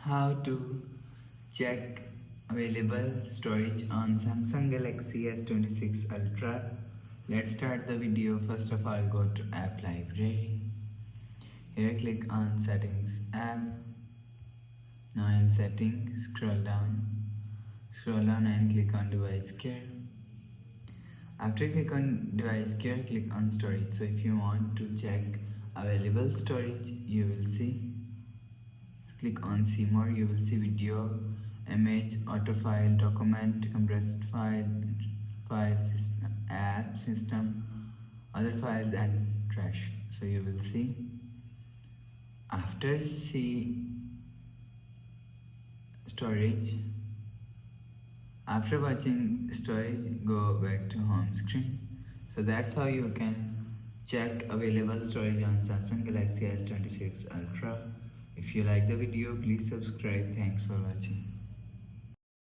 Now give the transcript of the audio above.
how to check available storage on Samsung Galaxy S26 Ultra. Let's start the video. First of all, go to app library. Here click on settings app. Now in settings, scroll down and click on device care. After click on device care, click on storage. So if you want to check available storage, you will see, click on see more. You will see video, image, auto file, document, compressed file system, app system, other files, and trash. So you will see, after see storage, after watching storage, go back to home screen. So that's how you can check available storage on Samsung Galaxy S26 Ultra. If you like the video, please subscribe. Thanks for watching.